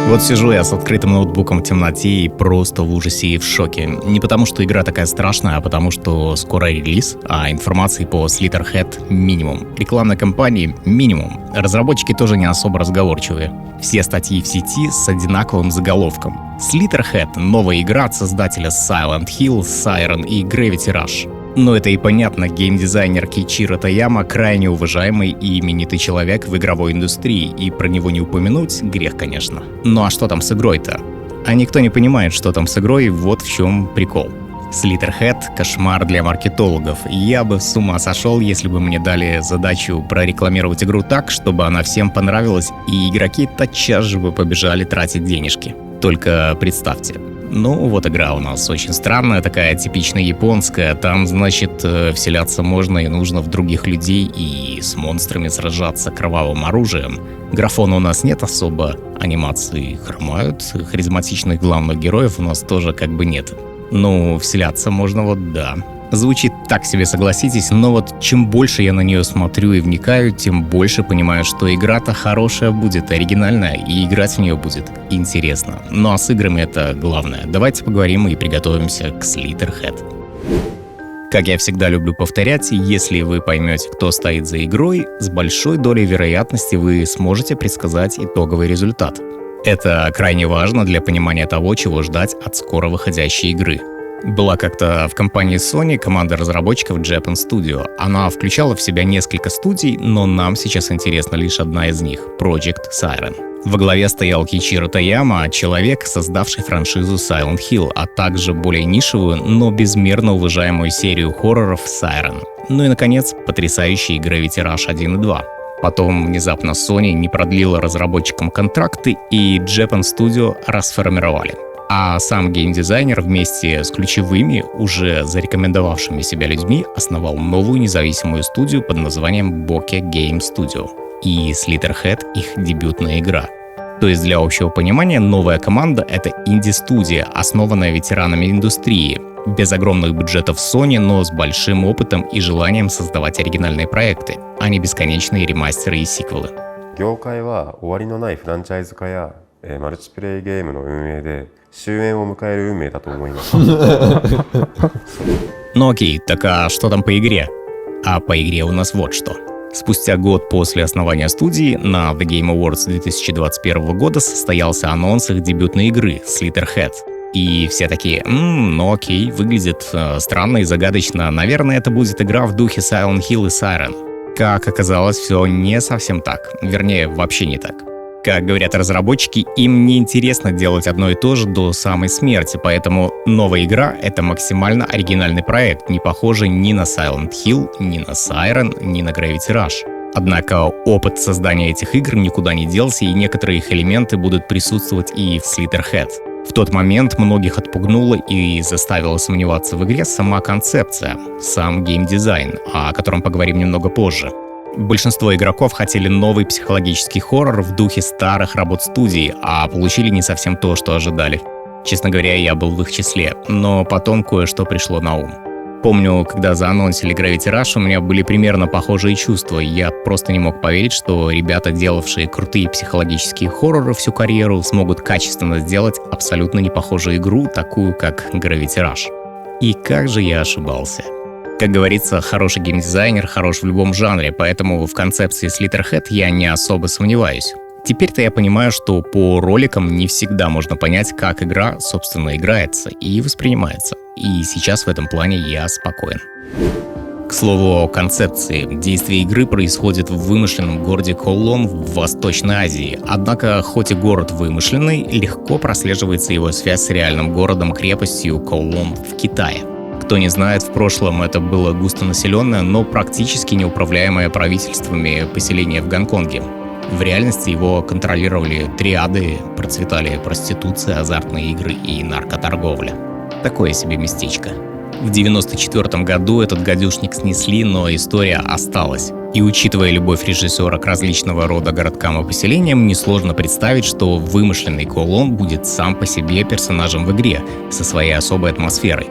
Вот сижу я с открытым ноутбуком в темноте и просто в ужасе и в шоке. Не потому, что игра такая страшная, а потому, что скоро релиз, а информации по Slitherhead минимум. Рекламной кампании минимум. Разработчики тоже не особо разговорчивые. Все статьи в сети с одинаковым заголовком. Slitherhead — новая игра от создателя Silent Hill, Siren и Gravity Rush. Но это и понятно, геймдизайнер Кейичиро Тояма крайне уважаемый и именитый человек в игровой индустрии, и про него не упомянуть грех, конечно. Ну а что там с игрой-то? А никто не понимает, что там с игрой, вот в чем прикол. Slitherhead — кошмар для маркетологов. Я бы с ума сошел, если бы мне дали задачу прорекламировать игру так, чтобы она всем понравилась, и игроки тотчас же бы побежали тратить денежки. Только представьте. Ну, вот игра у нас очень странная, такая типично японская. Там, значит, вселяться можно и нужно в других людей и с монстрами сражаться кровавым оружием. Графона у нас нет особо, анимации хромают, харизматичных главных героев у нас тоже как бы нет. Ну, вселяться можно вот да. Звучит так себе, согласитесь, но вот чем больше я на нее смотрю и вникаю, тем больше понимаю, что игра-то хорошая будет, оригинальная, и играть в нее будет интересно. Ну а с играми это главное. Давайте поговорим и приготовимся к Slitherhead. Как я всегда люблю повторять, если вы поймете, кто стоит за игрой, с большой долей вероятности вы сможете предсказать итоговый результат. Это крайне важно для понимания того, чего ждать от скоро выходящей игры. Была как-то в компании Sony команда разработчиков Japan Studio. Она включала в себя несколько студий, но нам сейчас интересна лишь одна из них — Project Siren. Во главе стоял Кейичиро Тояма, человек, создавший франшизу Silent Hill, а также более нишевую, но безмерно уважаемую серию хорроров Siren. Ну и, наконец, потрясающий Gravity Rush 1 и 2. Потом внезапно Sony не продлила разработчикам контракты, и Japan Studio расформировали. А сам геймдизайнер вместе с ключевыми, уже зарекомендовавшими себя людьми, основал новую независимую студию под названием Bokeh Game Studio. И Slitherhead — их дебютная игра. То есть для общего понимания, новая команда — это инди-студия, основанная ветеранами индустрии, без огромных бюджетов Sony, но с большим опытом и желанием создавать оригинальные проекты, а не бесконечные ремастеры и сиквелы. 業界は終わりのないフランチャイズ化やマルチプレイゲームの運営で終焉を迎える運命だと思います。Ну окей, так а что там по игре? А по игре у нас вот что. Спустя год после основания студии на The Game Awards 2021 года состоялся анонс их дебютной игры Slitherhead. И все такие, ну окей, выглядит странно и загадочно, наверное, это будет игра в духе Silent Hill и Siren. Как оказалось, все не совсем так, вернее, вообще не так. Как говорят разработчики, им не интересно делать одно и то же до самой смерти, поэтому новая игра — это максимально оригинальный проект, не похожий ни на Silent Hill, ни на Siren, ни на Gravity Rush. Однако опыт создания этих игр никуда не делся, и некоторые их элементы будут присутствовать и в Slitherhead. В тот момент многих отпугнула и заставила сомневаться в игре сама концепция, сам геймдизайн, о котором поговорим немного позже. Большинство игроков хотели новый психологический хоррор в духе старых работ студии, а получили не совсем то, что ожидали. Честно говоря, я был в их числе, но потом кое-что пришло на ум. Помню, когда заанонсили Gravity Rush, у меня были примерно похожие чувства. Я просто не мог поверить, что ребята, делавшие крутые психологические хорроры всю карьеру, смогут качественно сделать абсолютно не похожую игру, такую как Gravity Rush. И как же я ошибался. Как говорится, хороший геймдизайнер хорош в любом жанре, поэтому в концепции Slitherhead я не особо сомневаюсь. Теперь-то я понимаю, что по роликам не всегда можно понять, как игра, собственно, играется и воспринимается. И сейчас в этом плане я спокоен. К слову о концепции. Действие игры происходит в вымышленном городе Колон в Восточной Азии. Однако, хоть и город вымышленный, легко прослеживается его связь с реальным городом-крепостью Колон в Китае. Кто не знает, в прошлом это было густонаселенное, но практически неуправляемое правительствами поселение в Гонконге. В реальности его контролировали триады, процветали проституция, азартные игры и наркоторговля. Такое себе местечко. В 1994 году этот гадюшник снесли, но история осталась. И учитывая любовь режиссера к различного рода городкам и поселениям, несложно представить, что вымышленный Колон будет сам по себе персонажем в игре, со своей особой атмосферой.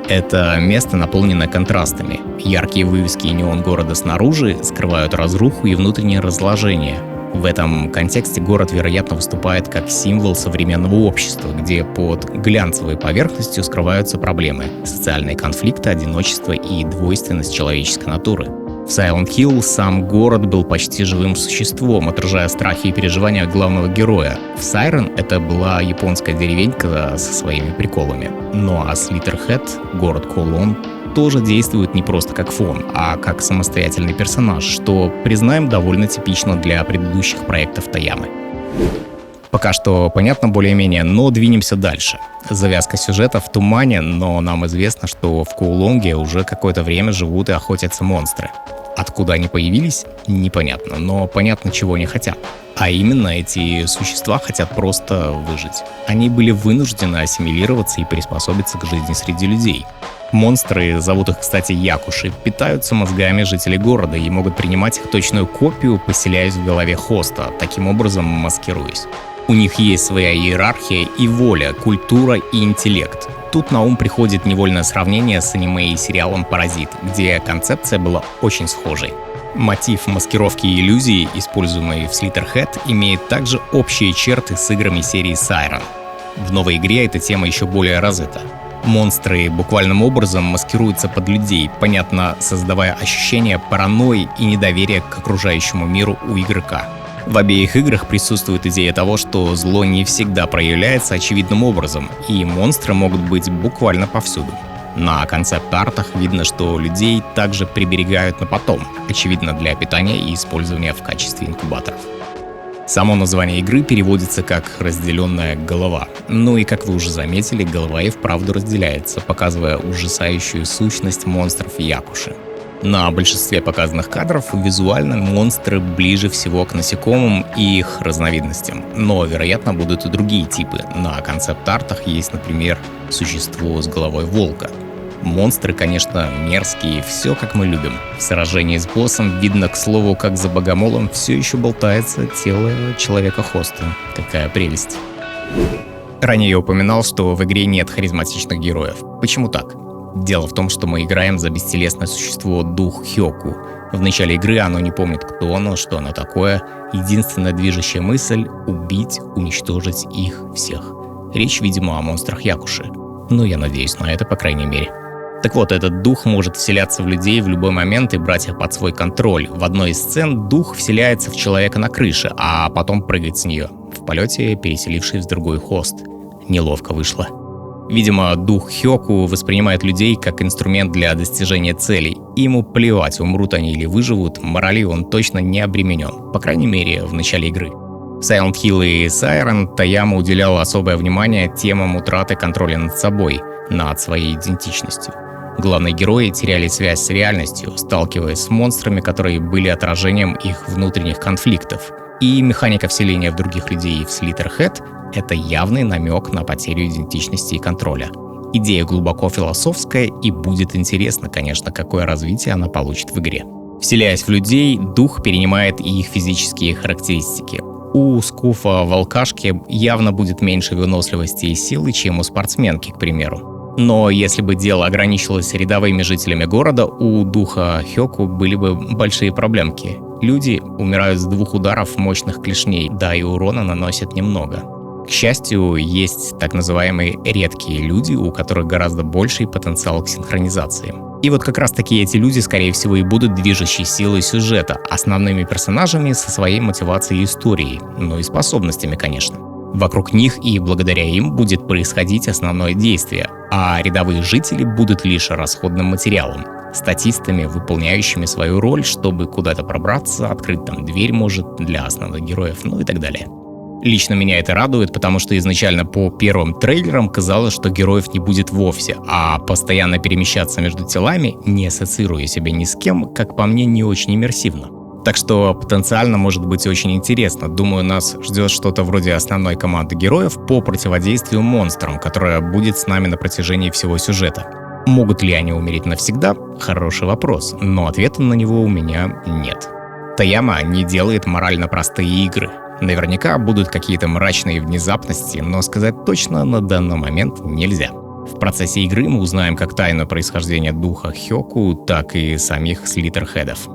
Это место наполнено контрастами. Яркие вывески и неон города снаружи скрывают разруху и внутреннее разложение. В этом контексте город, вероятно, выступает как символ современного общества, где под глянцевой поверхностью скрываются проблемы, социальные конфликты, одиночество и двойственность человеческой натуры. В Silent Hill сам город был почти живым существом, отражая страхи и переживания главного героя. В Siren это была японская деревенька со своими приколами. Ну а Slitterhead, город Колон, тоже действует не просто как фон, а как самостоятельный персонаж, что, признаем, довольно типично для предыдущих проектов Таямы. Пока что понятно более-менее, но двинемся дальше. Завязка сюжета в тумане, но нам известно, что в Коулонге уже какое-то время живут и охотятся монстры. Откуда они появились, непонятно, но понятно, чего они хотят. А именно, эти существа хотят просто выжить. Они были вынуждены ассимилироваться и приспособиться к жизни среди людей. Монстры, зовут их, кстати, якуши, питаются мозгами жителей города и могут принимать их точную копию, поселяясь в голове хоста, таким образом маскируясь. У них есть своя иерархия и воля, культура и интеллект. Тут на ум приходит невольное сравнение с аниме и сериалом «Паразит», где концепция была очень схожей. Мотив маскировки и иллюзии, используемый в Slitterhead, имеет также общие черты с играми серии Siren. В новой игре эта тема еще более развита. Монстры буквальным образом маскируются под людей, понятно, создавая ощущение паранойи и недоверия к окружающему миру у игрока. В обеих играх присутствует идея того, что зло не всегда проявляется очевидным образом, и монстры могут быть буквально повсюду. На концепт-артах видно, что людей также приберегают на потом, очевидно для питания и использования в качестве инкубаторов. Само название игры переводится как «разделенная голова». Ну и, как вы уже заметили, голова и вправду разделяется, показывая ужасающую сущность монстров якуши. На большинстве показанных кадров визуально монстры ближе всего к насекомым и их разновидностям. Но, вероятно, будут и другие типы. На концепт-артах есть, например, существо с головой волка. Монстры, конечно, мерзкие, все как мы любим. В сражении с боссом видно, к слову, как за богомолом все еще болтается тело человека-хоста. Какая прелесть. Ранее я упоминал, что в игре нет харизматичных героев. Почему так? Дело в том, что мы играем за бестелесное существо дух Хёку. В начале игры оно не помнит, кто оно, что оно такое. Единственная движущая мысль — убить, уничтожить их всех. Речь, видимо, о монстрах якуши. Ну, я надеюсь на это, по крайней мере. Так вот, этот дух может вселяться в людей в любой момент и брать их под свой контроль. В одной из сцен дух вселяется в человека на крыше, а потом прыгает с нее, в полете переселившись в другой хост. Неловко вышло. Видимо, дух Хёку воспринимает людей как инструмент для достижения целей. И ему плевать, умрут они или выживут, моралью он точно не обременен, по крайней мере, в начале игры. В Silent Hill и Siren Таяма уделял особое внимание темам утраты контроля над собой, над своей идентичностью. Главные герои теряли связь с реальностью, сталкиваясь с монстрами, которые были отражением их внутренних конфликтов. И механика вселения в других людей в Slitterhead — это явный намек на потерю идентичности и контроля. Идея глубоко философская, и будет интересно, конечно, какое развитие она получит в игре. Вселяясь в людей, дух перенимает и их физические характеристики. У скуфа-волкашки явно будет меньше выносливости и силы, чем у спортсменки, к примеру. Но если бы дело ограничилось рядовыми жителями города, у духа Хёку были бы большие проблемки. Люди умирают с 2 ударов мощных клешней, да и урона наносят немного. К счастью, есть так называемые редкие люди, у которых гораздо больший потенциал к синхронизации. И вот как раз таки эти люди, скорее всего, и будут движущей силой сюжета, основными персонажами со своей мотивацией и историей, ну и способностями, конечно. Вокруг них и благодаря им будет происходить основное действие, а рядовые жители будут лишь расходным материалом, статистами, выполняющими свою роль, чтобы куда-то пробраться, открыть там дверь, может, для основных героев, ну и так далее. Лично меня это радует, потому что изначально по первым трейлерам казалось, что героев не будет вовсе, а постоянно перемещаться между телами, не ассоциируя себя ни с кем, как по мне, не очень иммерсивно. Так что потенциально может быть очень интересно. Думаю, нас ждет что-то вроде основной команды героев по противодействию монстрам, которая будет с нами на протяжении всего сюжета. Могут ли они умереть навсегда? Хороший вопрос, но ответа на него у меня нет. Таяма не делает морально простые игры. Наверняка будут какие-то мрачные внезапности, но сказать точно на данный момент нельзя. В процессе игры мы узнаем как тайну происхождения духа Хёку, так и самих Слиттерхедов.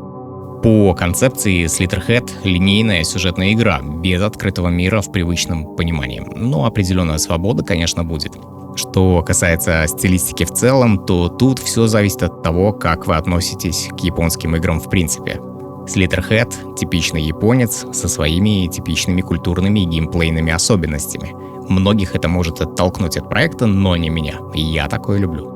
По концепции Slitherhead — линейная сюжетная игра, без открытого мира в привычном понимании. Но определенная свобода, конечно, будет. Что касается стилистики в целом, то тут все зависит от того, как вы относитесь к японским играм в принципе. Slitherhead — типичный японец со своими типичными культурными и геймплейными особенностями. Многих это может оттолкнуть от проекта, но не меня. Я такое люблю.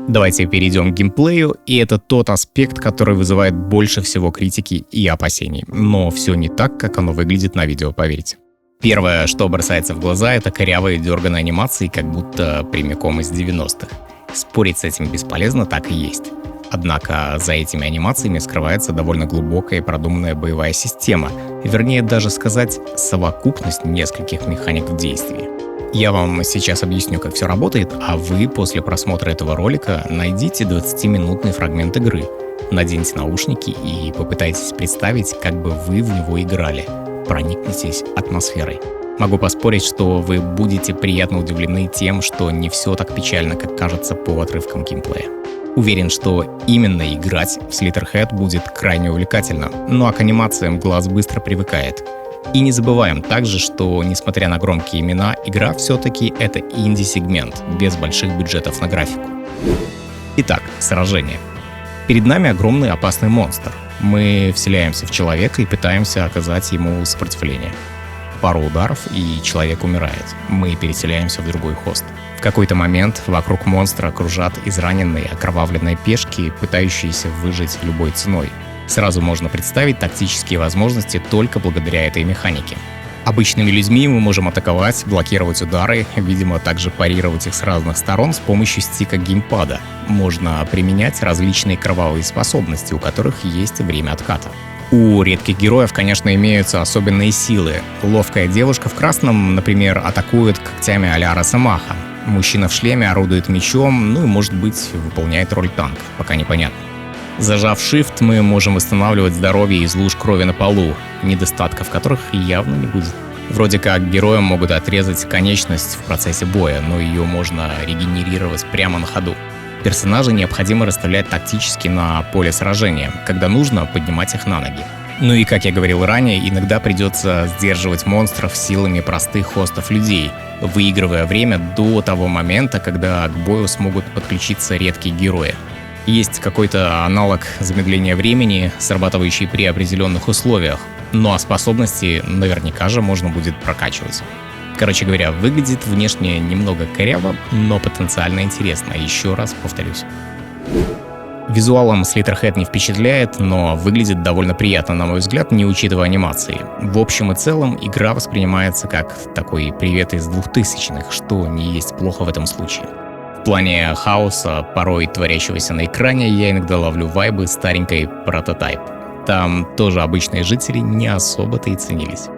Давайте перейдем к геймплею, и это тот аспект, который вызывает больше всего критики и опасений. Но все не так, как оно выглядит на видео, поверьте. Первое, что бросается в глаза, это корявые дерганые анимации, как будто прямиком из 90-х. Спорить с этим бесполезно, так и есть. Однако за этими анимациями скрывается довольно глубокая и продуманная боевая система, вернее даже сказать, совокупность нескольких механик в действии. Я вам сейчас объясню, как все работает, а вы после просмотра этого ролика найдите 20-минутный фрагмент игры, наденьте наушники и попытайтесь представить, как бы вы в него играли. Проникнитесь атмосферой. Могу поспорить, что вы будете приятно удивлены тем, что не все так печально, как кажется по отрывкам геймплея. Уверен, что именно играть в Slitherhead будет крайне увлекательно, ну а к анимациям глаз быстро привыкает. И не забываем также, что, несмотря на громкие имена, игра все-таки это инди-сегмент, без больших бюджетов на графику. Итак, сражение. Перед нами огромный опасный монстр. Мы вселяемся в человека и пытаемся оказать ему сопротивление. Пару ударов, и человек умирает. Мы переселяемся в другой хост. В какой-то момент вокруг монстра кружат израненные, окровавленные пешки, пытающиеся выжить любой ценой. Сразу можно представить тактические возможности только благодаря этой механике. Обычными людьми мы можем атаковать, блокировать удары, видимо, также парировать их с разных сторон с помощью стика геймпада. Можно применять различные кровавые способности, у которых есть время отката. У редких героев, конечно, имеются особенные силы. Ловкая девушка в красном, например, атакует когтями а-ля Росомаха. Мужчина в шлеме орудует мечом, ну и, может быть, выполняет роль танка, пока непонятно. Зажав Shift, мы можем восстанавливать здоровье из луж крови на полу, недостатков которых явно не будет. Вроде как героям могут отрезать конечность в процессе боя, но ее можно регенерировать прямо на ходу. Персонажей необходимо расставлять тактически на поле сражения, когда нужно поднимать их на ноги. Ну и, как я говорил ранее, иногда придется сдерживать монстров силами простых хостов людей, выигрывая время до того момента, когда к бою смогут подключиться редкие герои. Есть какой-то аналог замедления времени, срабатывающий при определенных условиях, ну а способности наверняка же можно будет прокачивать. Короче говоря, выглядит внешне немного коряво, но потенциально интересно, еще раз повторюсь. Визуалом Slitherhead не впечатляет, но выглядит довольно приятно, на мой взгляд, не учитывая анимации. В общем и целом, игра воспринимается как такой привет из 2000-х, что не есть плохо в этом случае. В плане хаоса, порой творящегося на экране, я иногда ловлю вайбы старенькой Prototype. Там тоже обычные жители не особо-то и ценились.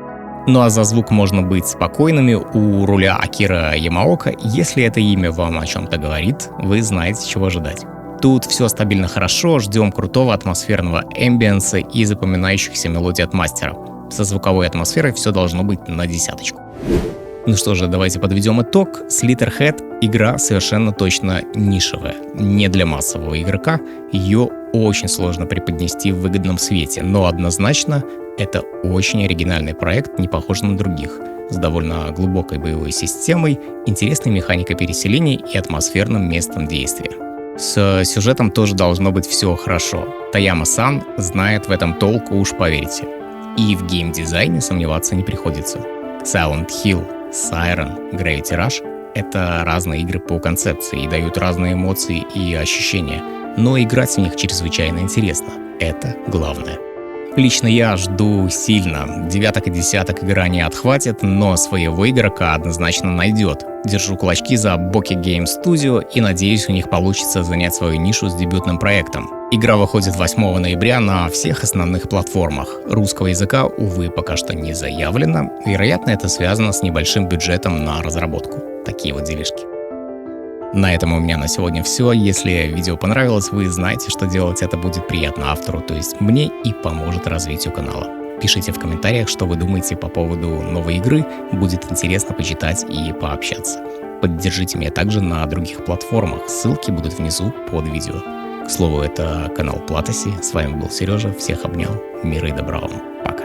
Ну а за звук можно быть спокойными, у руля Акира Ямаока, если это имя вам о чем-то говорит, вы знаете, чего ожидать. Тут все стабильно хорошо, ждем крутого атмосферного эмбиенса и запоминающихся мелодий от мастера. Со звуковой атмосферой все должно быть на 10. Ну что же, давайте подведем итог. Slitherhead — игра совершенно точно нишевая. Не для массового игрока, ее очень сложно преподнести в выгодном свете, но однозначно это очень оригинальный проект, не похож на других, с довольно глубокой боевой системой, интересной механикой переселений и атмосферным местом действия. С сюжетом тоже должно быть все хорошо. Таяма-сан знает в этом толк, уж поверьте. И в геймдизайне сомневаться не приходится. Silent Hill, Siren, Gravity Rush — это разные игры по концепции и дают разные эмоции и ощущения, но играть в них чрезвычайно интересно. Это главное. Лично я жду сильно. 9 и 10 игра не отхватит, но своего игрока однозначно найдет. Держу кулачки за Boki Game Studio и надеюсь, у них получится занять свою нишу с дебютным проектом. Игра выходит 8 ноября на всех основных платформах. Русского языка, увы, пока что не заявлено. Вероятно, это связано с небольшим бюджетом на разработку. Такие вот делишки. На этом у меня на сегодня все. Если видео понравилось, вы знаете, что делать это будет приятно автору, то есть мне, и поможет развитию канала. Пишите в комментариях, что вы думаете по поводу новой игры, будет интересно почитать и пообщаться. Поддержите меня также на других платформах, ссылки будут внизу под видео. К слову, это канал Платоси. С вами был Сережа. Всех обнял. Мира и добра вам. Пока.